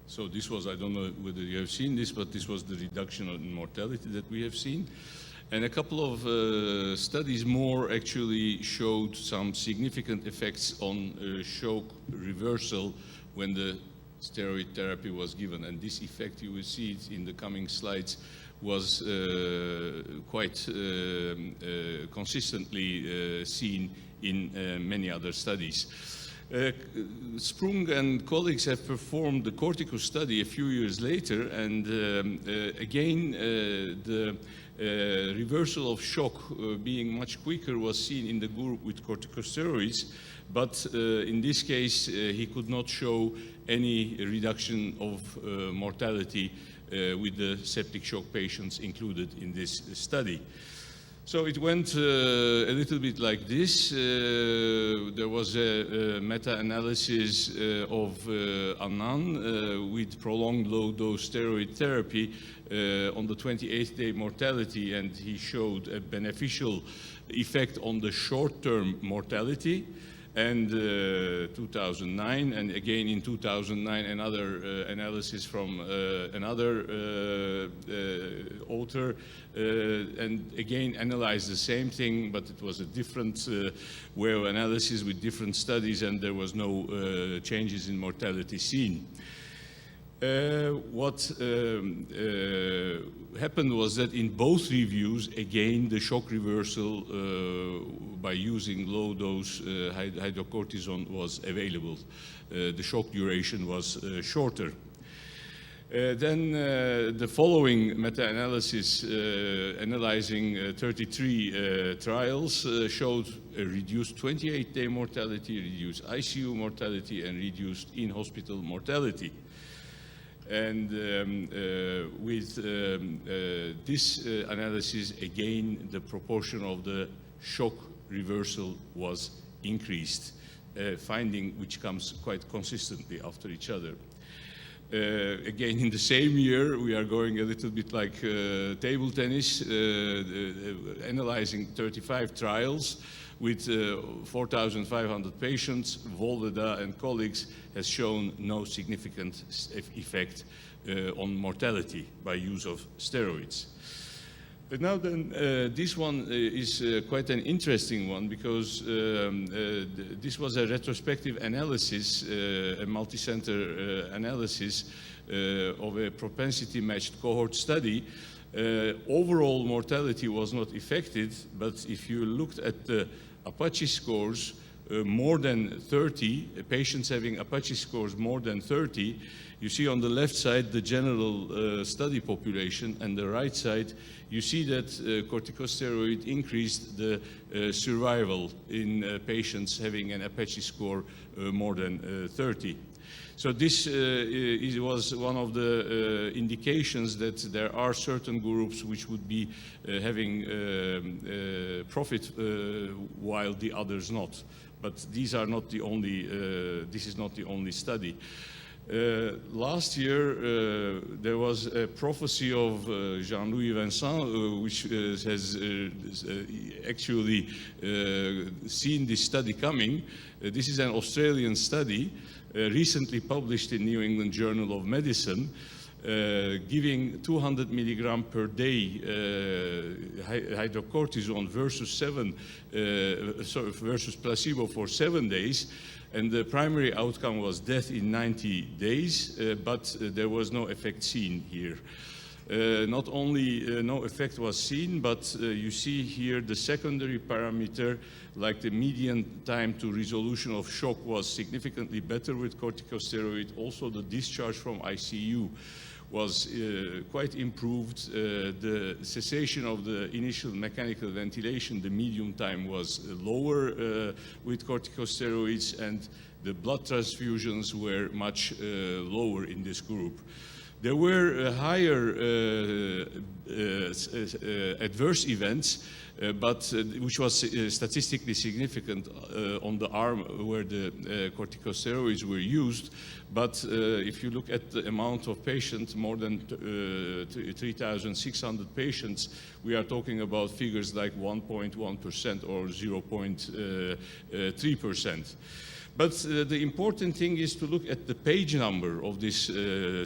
So this was, I don't know whether you have seen this, but this was the reduction in mortality that we have seen. And a couple of studies more actually showed some significant effects on shock reversal when the steroid therapy was given. And this effect, you will see it in the coming slides, was quite consistently seen in many other studies. Sprung and colleagues have performed the cortico study a few years later, and again the reversal of shock being much quicker was seen in the group with corticosteroids, but in this case he could not show any reduction of mortality with the septic shock patients included in this study. So it went a little bit like this. There was a meta-analysis of Annan with prolonged low-dose steroid therapy on the 28th day mortality, and he showed a beneficial effect on the short-term mortality. And 2009, and again in 2009, another analysis from another author, and again analyzed the same thing, but it was a different way of analysis with different studies, and there was no changes in mortality seen. What happened was that in both reviews, again, the shock reversal by using low-dose hydrocortisone was available. The shock duration was shorter. Then the following meta-analysis analyzing 33 trials showed a reduced 28-day mortality, reduced ICU mortality, and reduced in-hospital mortality. And with this analysis, again, the proportion of the shock reversal was increased, finding which comes quite consistently after each other. Again, in the same year, we are going a little bit like table tennis, analyzing 35 trials with 4,500 patients. Voldeda and colleagues has shown no significant effect on mortality by use of steroids. But now then, this one is quite an interesting one, because this was a retrospective analysis, a multi-center analysis of a propensity-matched cohort study. Overall mortality was not affected, but if you looked at the Apache scores, more than 30, patients having Apache scores more than 30, you see on the left side the general study population, and the right side you see that corticosteroid increased the survival in patients having an Apache score more than 30. So this was one of the indications that there are certain groups which would be having profit while the others not. But these are not the only, this is not the only study. Last year, there was a prophecy of Jean-Louis Vincent, which has actually seen this study coming. This is an Australian study recently published in New England Journal of Medicine, giving 200 milligram per day hydrocortisone versus placebo for 7 days. And the primary outcome was death in 90 days, but there was no effect seen here. Not only no effect was seen, but you see here the secondary parameter, like the median time to resolution of shock, was significantly better with corticosteroid. Also, the discharge from ICU was quite improved. The cessation of the initial mechanical ventilation, the medium time, was lower with corticosteroids, and the blood transfusions were much lower in this group. There were higher adverse events, but which was statistically significant on the arm where the corticosteroids were used. But if you look at the amount of patients, more than 3,600 patients, we are talking about figures like 1.1% or 0.3%. But the important thing is to look at the page number of this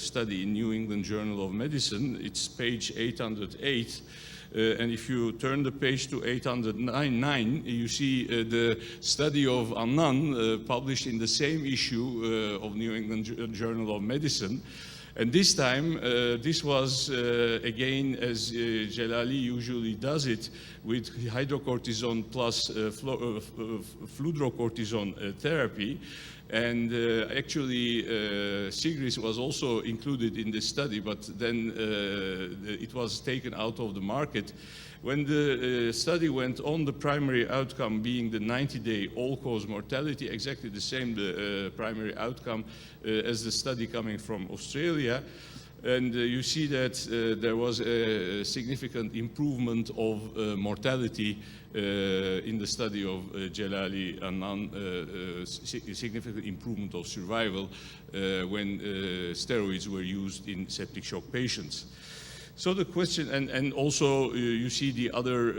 study in New England Journal of Medicine. It's page 808. And if you turn the page to 809, you see the study of Annan published in the same issue of New England Journal of Medicine. And this time, this was, again, as Jalali usually does it, with hydrocortisone plus fludrocortisone therapy. And actually, Sigris was also included in this study, but then it was taken out of the market. When the study went on, the primary outcome being the 90-day all-cause mortality, exactly the same primary outcome as the study coming from Australia. And you see that there was a significant improvement of mortality in the study of Jalali Annan, significant improvement of survival when steroids were used in septic shock patients. So the question, and also you see the other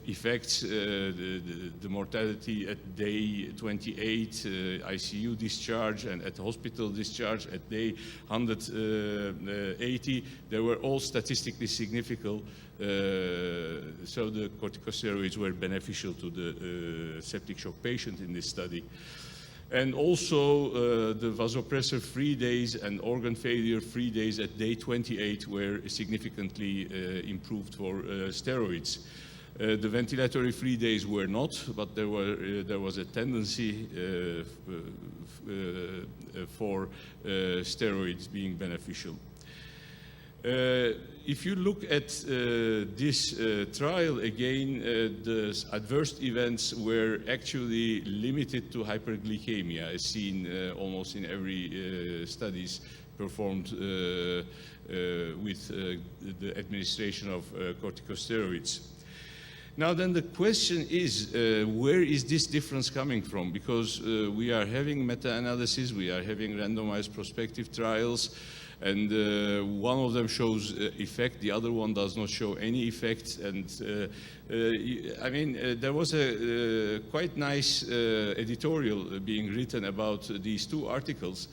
effects, the mortality at day 28, ICU discharge, and at hospital discharge at day 180, they were all statistically significant. So the corticosteroids were beneficial to the septic shock patient in this study. And also the vasopressor-free days and organ failure-free days at day 28 were significantly improved for steroids. The ventilatory-free days were not, but there was a tendency for steroids being beneficial. If you look at this trial again, the adverse events were actually limited to hyperglycemia, as seen almost in every studies performed with the administration of corticosteroids. Now then the question is, where is this difference coming from? Because we are having meta-analysis, we are having randomized prospective trials, and one of them shows effect, the other one does not show any effect. And I mean, there was a quite nice editorial being written about these two articles,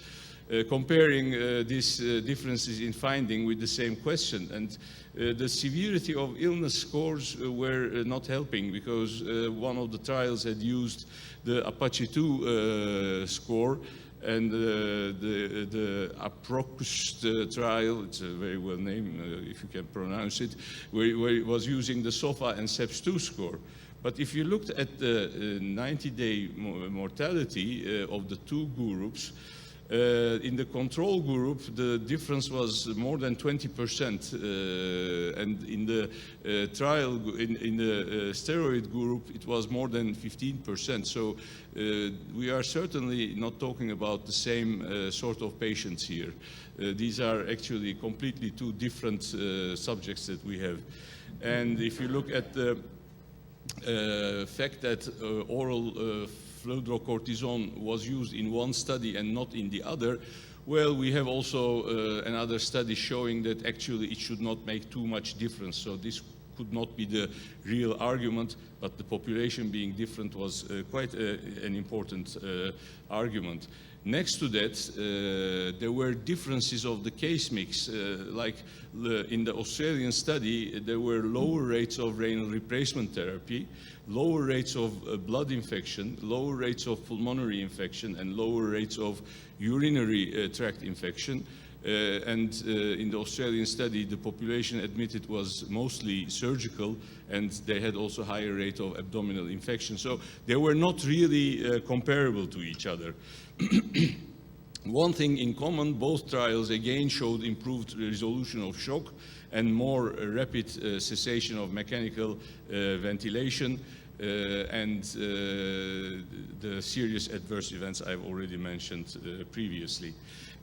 comparing these differences in finding with the same question. And the severity of illness scores were not helping, because one of the trials had used the Apache 2 score, and the APROCH trial, it's a very well named, if you can pronounce it, where it was using the SOFA and SEPS2 score. But if you looked at the 90-day mortality of the two groups, in the control group, the difference was more than 20%, and in the trial, in the steroid group, it was more than 15%. So we are certainly not talking about the same sort of patients here. These are actually completely two different subjects that we have. And if you look at the fact that oral fludrocortisone was used in one study and not in the other, well, we have also another study showing that actually it should not make too much difference. So this could not be the real argument, but the population being different was quite an important argument. Next to that, there were differences of the case mix. Like in the Australian study, there were lower rates of renal replacement therapy, lower rates of blood infection, lower rates of pulmonary infection, and lower rates of urinary tract infection. And in the Australian study, the population admitted was mostly surgical, and they had also higher rate of abdominal infection. So they were not really comparable to each other. One thing in common, both trials again showed improved resolution of shock and more rapid cessation of mechanical ventilation, and the serious adverse events I've already mentioned previously.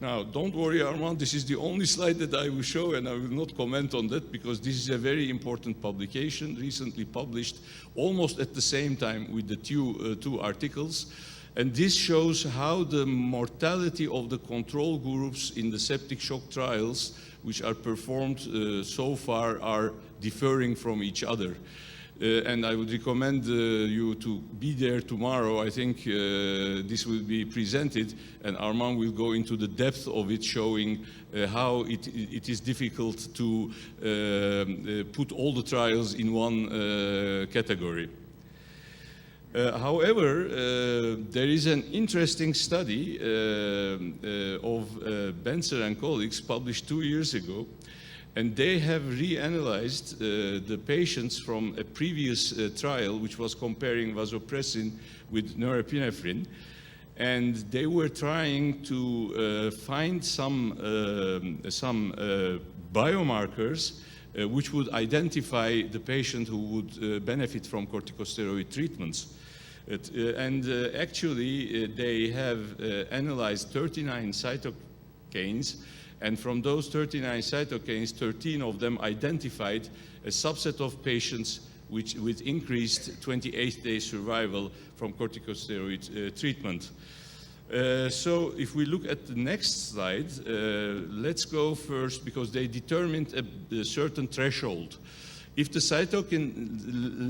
Now, don't worry, Armand, this is the only slide that I will show, and I will not comment on that, because this is a very important publication, recently published almost at the same time with the two articles. And this shows how the mortality of the control groups in the septic shock trials, which are performed so far, are differing from each other. and I would recommend you to be there tomorrow. I think this will be presented, and Armand will go into the depth of it, showing how it is difficult to put all the trials in one category. However, there is an interesting study of Benzer and colleagues published 2 years ago, and they have reanalyzed the patients from a previous trial, which was comparing vasopressin with norepinephrine, and they were trying to find some biomarkers which would identify the patient who would benefit from corticosteroid treatments. Actually, they have analyzed 39 cytokines, and from those 39 cytokines, 13 of them identified a subset of patients with increased 28-day survival from corticosteroid treatment. So if we look at the next slide, let's go first, because they determined a certain threshold. If the cytokine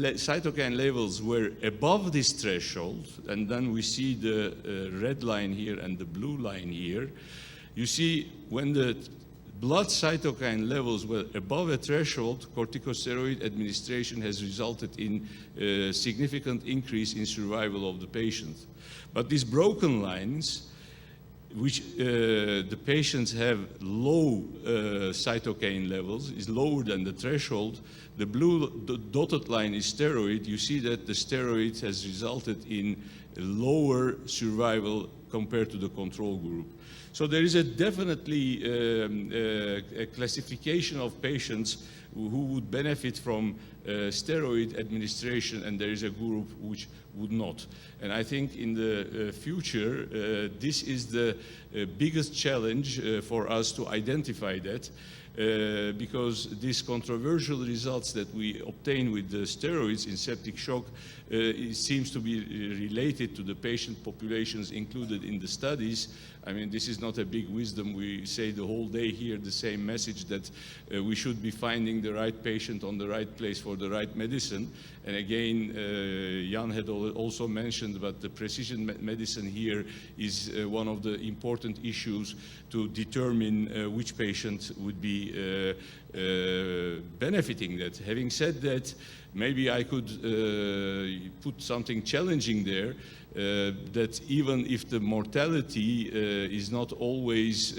levels were above this threshold, and then we see the red line here and the blue line here, you see when the blood cytokine levels were above a threshold, corticosteroid administration has resulted in a significant increase in survival of the patient. But these broken lines, which the patients have low cytokine levels, is lower than the threshold. The blue dotted line is steroid. You see that the steroid has resulted in lower survival compared to the control group. So there is a definitely a classification of patients who would benefit from steroid administration, and there is a group which would not. And I think in the future, this is the biggest challenge for us to identify that, because these controversial results that we obtain with the steroids in septic shock it seems to be related to the patient populations included in the studies. I mean, this is not a big wisdom. We say the whole day here the same message, that we should be finding the right patient on the right place for the right medicine. And again, Jan had also mentioned, but the precision medicine here is one of the important issues to determine which patient would be benefiting that. Having said that, maybe I could put something challenging there, that even if the mortality is not always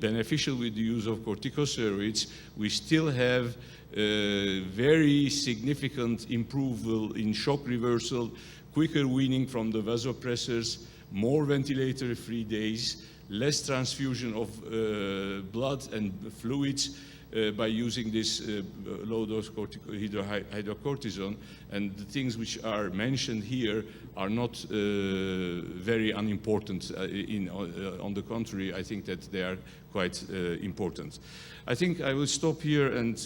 beneficial with the use of corticosteroids, we still have very significant improvement in shock reversal, quicker weaning from the vasopressors, more ventilator-free days, less transfusion of blood and fluids by using this low-dose hydrocortisone. And the things which are mentioned here are not very unimportant. On the contrary, I think that they are quite important. I think I will stop here and